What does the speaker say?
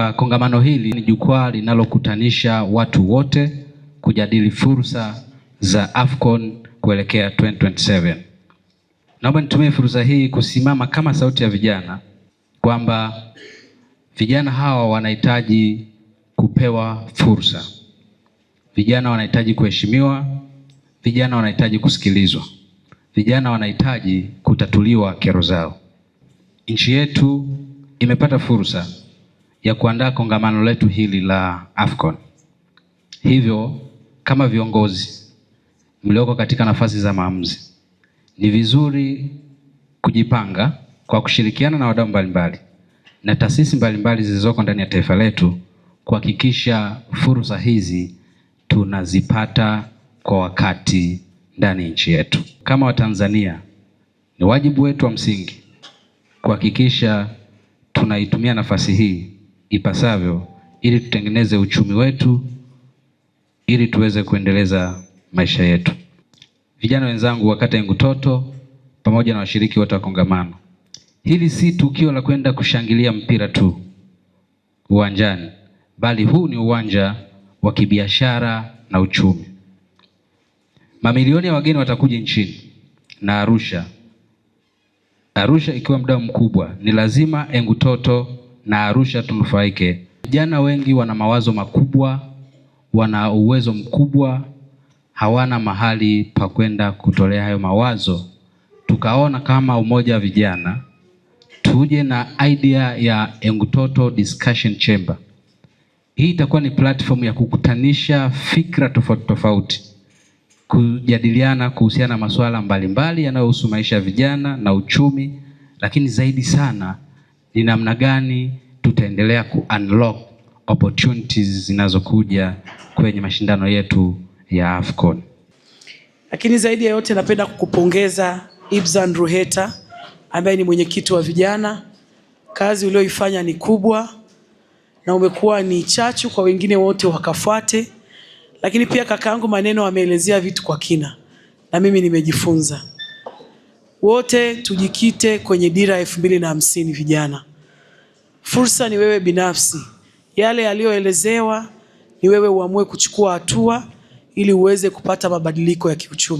kwamba kongamano hili ni jukwaa linalokutanisha watu wote kujadili fursa za AFCON kuelekea 2027. Naomba nitumie fursa hii kusimama kama sauti ya vijana kwamba vijana hawa wanahitaji kupewa fursa. Vijana wanahitaji kuheshimiwa, vijana wanahitaji kusikilizwa. Vijana wanahitaji kutatuliwa kero zao. Nchi yetu imepata fursa ya kuandaa kongamano letu hili la AFCON. Hivyo kama viongozi mlioko katika nafasi za maamuzi, ni vizuri kujipanga kwa kushirikiana na wadau mbalimbali na taasisi mbalimbali zilizoko ndani ya taifa letu kuhakikisha fursa hizi tunazipata kwa wakati ndani ya nchi yetu. Kama Watanzania, ni wajibu wetu wa msingi kuhakikisha tunaitumia nafasi hii ipasavyo ili tutengeneze uchumi wetu, ili tuweze kuendeleza maisha yetu. Vijana wenzangu wa kata Engutoto pamoja na washiriki wote wa kongamano, hili si tukio la kwenda kushangilia mpira tu uwanjani, bali huu ni uwanja wa kibiashara na uchumi. Mamilioni ya wageni watakuja nchini na Arusha ikiwa mdau mkubwa, ni lazima Engutoto na Arusha tunufaike. Vijana wengi wana mawazo makubwa, wana uwezo mkubwa, hawana mahali pa kwenda kutolea hayo mawazo. Tukaona kama umoja wa vijana tuje na idea ya Engutoto Discussion Chamber. Hii itakuwa ni platform ya kukutanisha fikra tofauti tofauti, kujadiliana kuhusiana na masuala mbalimbali yanayohusu maisha ya vijana na uchumi, lakini zaidi sana ni namna gani tutaendelea ku-unlock opportunities zinazokuja kwenye mashindano yetu ya AFCON. Lakini zaidi ya yote napenda kukupongeza Ibzan Ruheta ambaye ni mwenyekiti wa vijana. Kazi ulioifanya ni kubwa na umekuwa ni chachu kwa wengine wote wakafuate. Lakini pia kakaangu Maneno ameelezea vitu kwa kina na mimi nimejifunza. Wote tujikite kwenye dira 2050 vijana. Fursa ni wewe binafsi. Yale yaliyoelezewa ni wewe uamue kuchukua hatua ili uweze kupata mabadiliko ya kiuchumi.